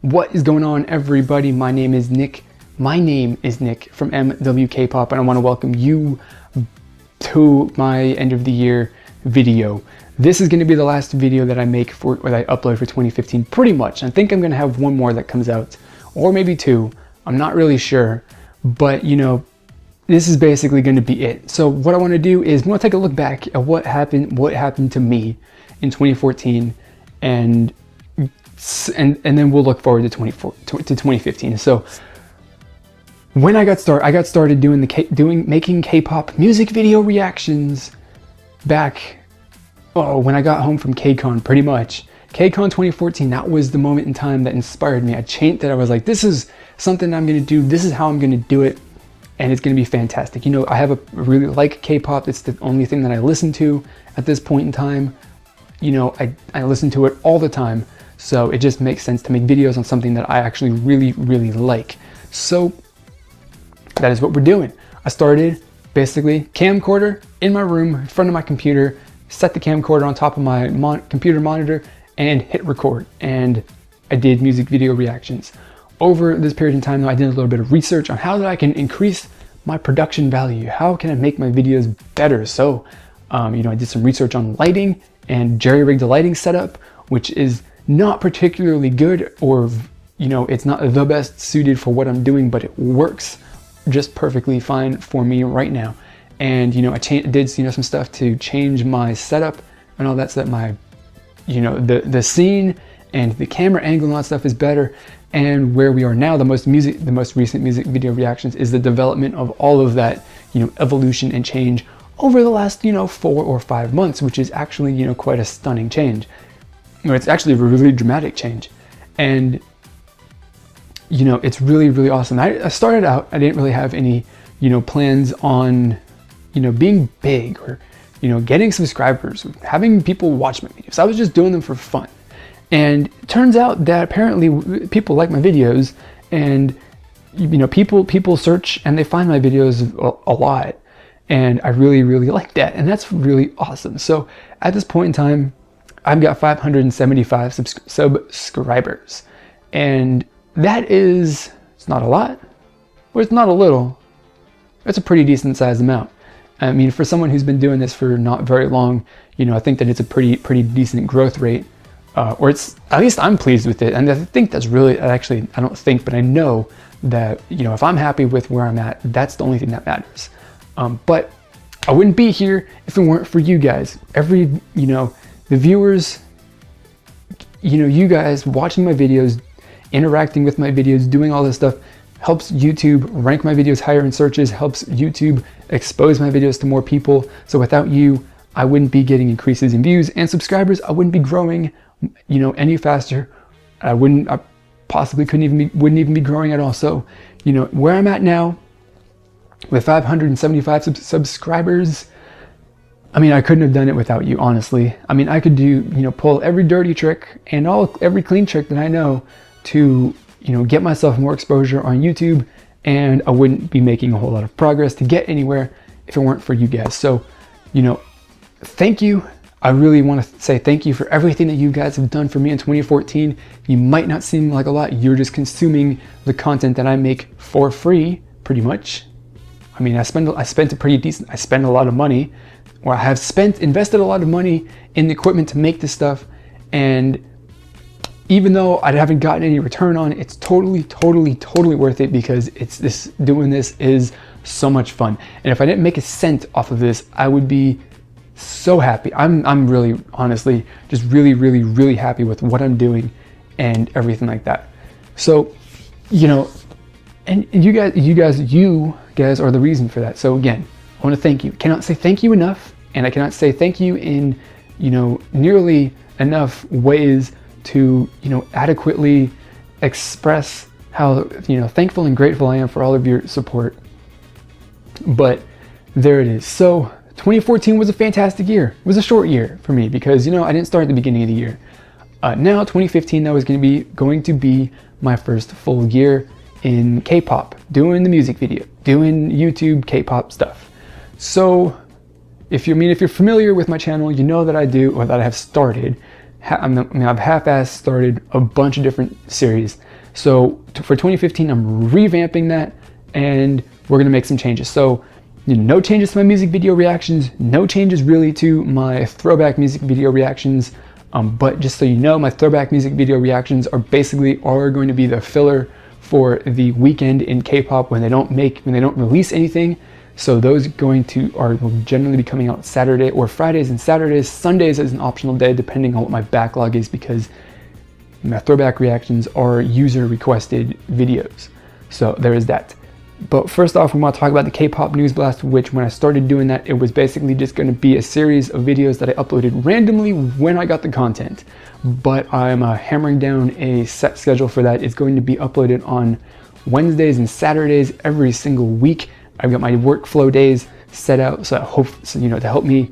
What is going on, everybody? My name is Nick from MW Pop, and I want to welcome you to my end of the year video. This is going to be the last video that I make that I upload for 2015, pretty much. I think I'm going to have one more that comes out, or maybe two. I'm not really sure, but you know, this is basically going to be it. So what I want to do is we want to take a look back at what happened to me in 2014, and then we'll look forward to 2015. So when I got started making K-pop music video reactions back, when I got home from KCON, pretty much. KCON 2014, that was the moment in time that inspired me. I was like, this is something I'm going to do. This is how I'm going to do it. And it's going to be fantastic. You know, I really like K-pop. It's the only thing that I listen to at this point in time. You know, I listen to it all the time. So it just makes sense to make videos on something that I actually really, really like. So that is what we're doing. I started basically camcorder in my room in front of my computer, set the camcorder on top of my computer monitor and hit record. And I did music video reactions. Over this period in time though, I did a little bit of research on how I can increase my production value. How can I make my videos better? So, you know, I did some research on lighting and jerry-rigged the lighting setup, which is not particularly good, or, you know, it's not the best suited for what I'm doing, but it works just perfectly fine for me right now. And, you know, I did, you know, some stuff to change my setup and all that, so that my, you know, the scene and the camera angle and all that stuff is better. And where we are now, the most recent music video reactions is the development of all of that, you know, evolution and change over the last, you know, 4 or 5 months, which is actually, you know, quite a stunning change. Or it's actually a really dramatic change. And, you know, it's really, really awesome. I started out, I didn't really have any, you know, plans on, you know, being big or, you know, getting subscribers, having people watch my videos. I was just doing them for fun. And it turns out that apparently people like my videos, and, you know, people search and they find my videos a lot. And I really, really like that. And that's really awesome. So at this point in time, I've got 575 subscribers. And that is, it's not a lot, or it's not a little. It's a pretty decent sized amount. I mean, for someone who's been doing this for not very long, you know, I think that it's a pretty decent growth rate. Or it's, at least I'm pleased with it. And I think that's really, actually, I don't think, but I know that, you know, if I'm happy with where I'm at, that's the only thing that matters. But I wouldn't be here if it weren't for you guys. You know, the viewers, you know, you guys watching my videos, interacting with my videos, doing all this stuff helps YouTube rank my videos higher in searches, helps YouTube expose my videos to more people. So without you, I wouldn't be getting increases in views and subscribers. I wouldn't be growing, you know, any faster. I possibly wouldn't even be growing at all. So, you know, where I'm at now with 575 subscribers, I mean, I couldn't have done it without you, honestly. I mean, I could pull every dirty trick and every clean trick that I know to, you know, get myself more exposure on YouTube, and I wouldn't be making a whole lot of progress to get anywhere if it weren't for you guys. So, you know, thank you. I really want to say thank you for everything that you guys have done for me in 2014. You might not seem like a lot. You're just consuming the content that I make for free, pretty much. I mean, I spend a lot of money, or I have invested a lot of money in the equipment to make this stuff. And even though I haven't gotten any return on it, it's totally worth it, because doing this is so much fun. And if I didn't make a cent off of this, I would be so happy. I'm really, honestly, just really happy with what I'm doing and everything like that. So, you know, and you guys are the reason for that. So again, I want to thank you. Cannot say thank you enough, and I cannot say thank you in, you know, nearly enough ways to, you know, adequately express how, you know, thankful and grateful I am for all of your support. But there it is. So 2014 was a fantastic year. It was a short year for me because, you know, I didn't start at the beginning of the year. Now 2015, that was going to be my first full year in K-pop, doing the music video, doing YouTube K-pop stuff. So if you're familiar with my channel, you know that I do, or that I have started I've half-assed started a bunch of different series. So for 2015, I'm revamping that, and we're gonna make some changes. So no changes to my music video reactions, no changes really to my throwback music video reactions. But just so you know, my throwback music video reactions are going to be the filler for the weekend in K-pop when they don't release anything. So those will generally be coming out Saturday or Fridays and Saturdays. Sundays is an optional day depending on what my backlog is, because my throwback reactions are user requested videos. So there is that. But first off, we want to talk about the K-pop News Blast, which when I started doing that, it was basically just going to be a series of videos that I uploaded randomly when I got the content. But I'm hammering down a set schedule for that. It's going to be uploaded on Wednesdays and Saturdays every single week. I've got my workflow days set out to help me,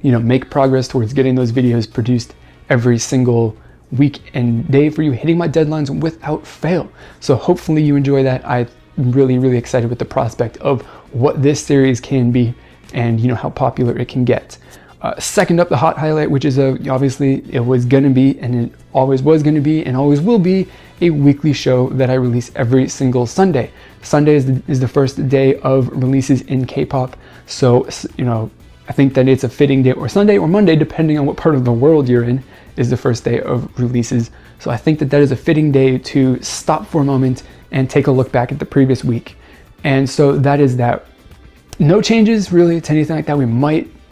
make progress towards getting those videos produced every single week and day for you, hitting my deadlines without fail. So hopefully you enjoy that. I'm really, really excited with the prospect of what this series can be and how popular it can get. Second up, the hot highlight, which is obviously it was gonna be, and it always was gonna be, and always will be, a weekly show that I release every single Sunday. Sunday is the first day of releases in K-pop, so I think that it's a fitting day, or Sunday or Monday, depending on what part of the world you're in, is the first day of releases. So I think that is a fitting day to stop for a moment and take a look back at the previous week. And so that is that. No changes really to anything like that.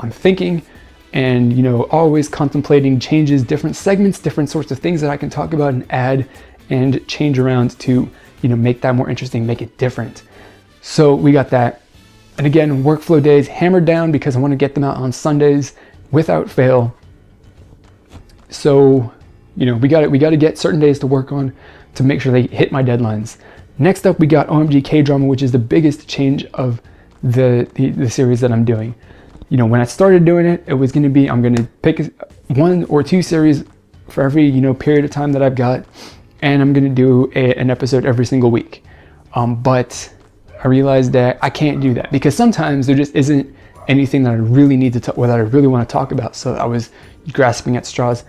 I'm thinking, and always contemplating changes, different segments, different sorts of things that I can talk about and add and change around to make that more interesting, make it different. So we got that. And again, workflow days hammered down because I want to get them out on Sundays without fail. So we got to get certain days to work on to make sure they hit my deadlines. Next up, we got OMG K-drama, which is the biggest change of the series that I'm doing. When I started doing it, it was going to be, I'm going to pick 1 or 2 series for every period of time that I've got, and I'm going to do an episode every single week. But I realized that I can't do that because sometimes there just isn't anything that I really need to talk, or that I really want to talk about. So I was grasping at straws,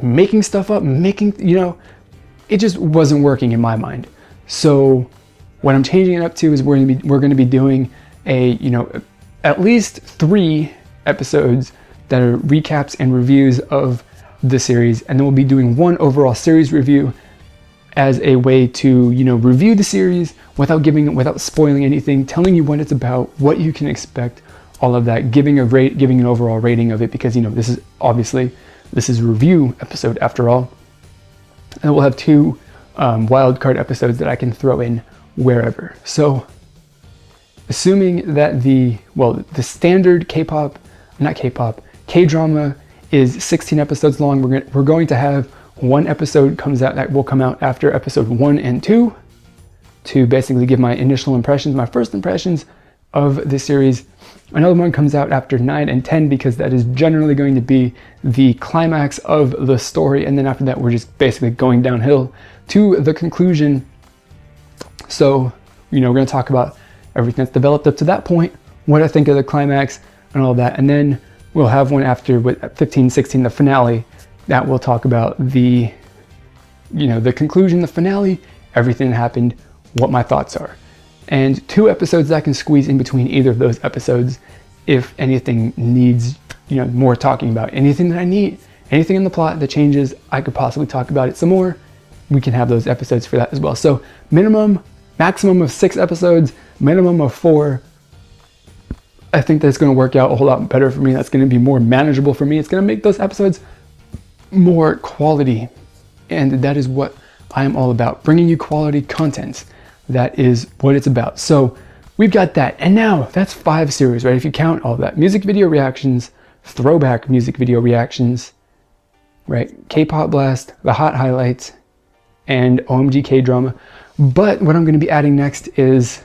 making stuff up, it just wasn't working in my mind. So what I'm changing it up to is we're going to be doing at least 3 episodes that are recaps and reviews of the series, and then we'll be doing 1 overall series review as a way to review the series without spoiling anything, telling you what it's about, what you can expect, all of that, giving an overall rating of it, because this is a review episode after all. And we'll have 2 wildcard episodes that I can throw in wherever. So assuming that the standard K-drama is 16 episodes long, we're going to have 1 episode that will come out after episode 1 and 2 to basically give my initial impressions, my first impressions of the series. Another one comes out after 9 and 10 because that is generally going to be the climax of the story, and then after that we're just basically going downhill to the conclusion. So we're going to talk about everything that's developed up to that point, what I think of the climax and all that, and then we'll have one after with 15, 16, the finale, that will talk about the conclusion, the finale, everything that happened, what my thoughts are. And 2 episodes that I can squeeze in between either of those episodes if anything needs more talking about. Anything that I need, anything in the plot that changes, I could possibly talk about it some more. We can have those episodes for that as well. So maximum of 6 episodes, minimum of 4. I think that's going to work out a whole lot better for me. That's going to be more manageable for me. It's going to make those episodes more quality. And that is what I am all about, bringing you quality content. That is what it's about. So we've got that. And now that's 5 series, right? If you count all that, music video reactions, throwback music video reactions, right? K-pop Blast, the hot highlights, and OMG K-drama. But what I'm going to be adding next is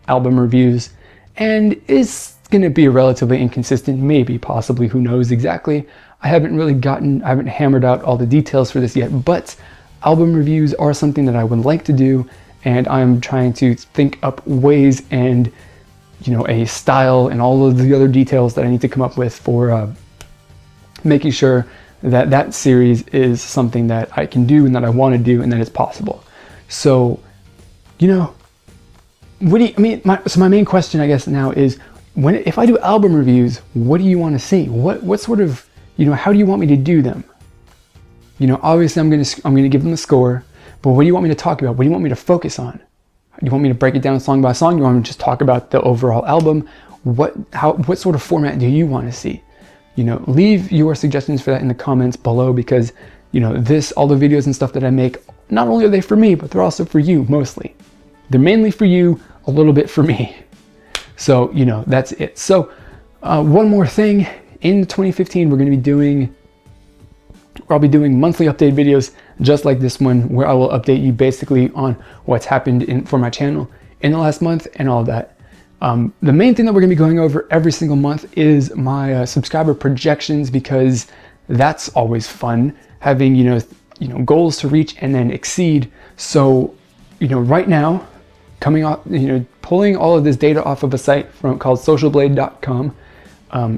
album reviews, and it's going to be relatively inconsistent, maybe, possibly, who knows exactly. I haven't hammered out all the details for this yet, but album reviews are something that I would like to do, and I'm trying to think up ways and a style and all of the other details that I need to come up with for making sure that series is something that I can do and that I want to do and that it's possible. So, you know, what do you, I mean, my main question, I guess, now is, if I do album reviews, what do you want to see? What sort of, you know, how do you want me to do them? You know, obviously I'm gonna give them a score, but what do you want me to talk about? What do you want me to focus on? Do you want me to break it down song by song? Do you want me to just talk about the overall album? What sort of format do you want to see? You know, leave your suggestions for that in the comments below, because, you know, all the videos and stuff that I make, not only are they for me, but they're also for you mostly. They're mainly for you, a little bit for me. So, you know, that's it. So, one more thing, in 2015, I'll be doing monthly update videos just like this one, where I will update you basically on what's happened for my channel in the last month and all of that. The main thing that we're gonna be going over every single month is my subscriber projections, because that's always fun, having, you know, goals to reach and then exceed. So, you know, right now, coming off, you know, pulling all of this data off of a site called socialblade.com,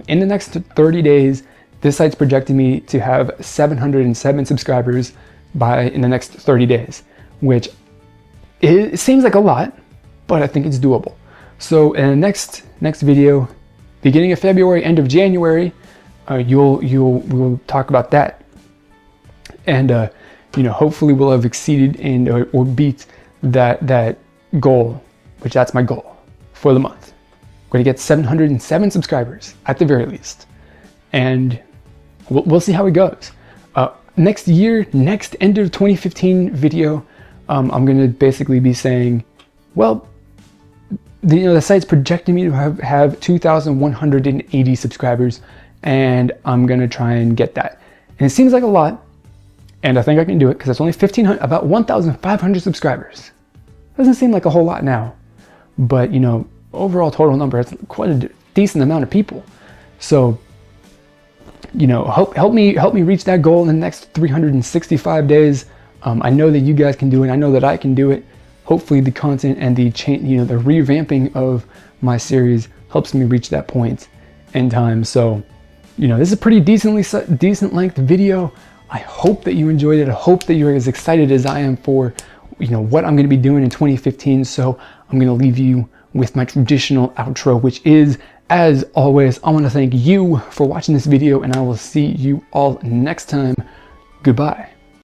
in the next 30 days, this site's projecting me to have 707 subscribers in the next 30 days, which it seems like a lot, but I think it's doable. So in the next video, beginning of February, end of January, we'll talk about that, and you know, hopefully we'll have exceeded and or beat that goal, which that's my goal for the month. We're gonna get 707 subscribers at the very least, and we'll see how it goes. Next year, next end of 2015 video, I'm gonna basically be saying, well, the site's projecting me to have 2,180 subscribers, and I'm gonna try and get that. And it seems like a lot, and I think I can do it, because it's only about 1,500 subscribers. Doesn't seem like a whole lot now, but, you know, overall total number, it's quite a decent amount of people. So, you know, help me reach that goal in the next 365 days. I know that you guys can do it. I know that I can do it. Hopefully the content and the revamping of my series helps me reach that point in time. So, you know, this is a pretty decent length video. I hope that you enjoyed it. I hope that you're as excited as I am for, you know, what I'm going to be doing in 2015. So I'm going to leave you with my traditional outro, which is, as always, I want to thank you for watching this video, and I will see you all next time. Goodbye.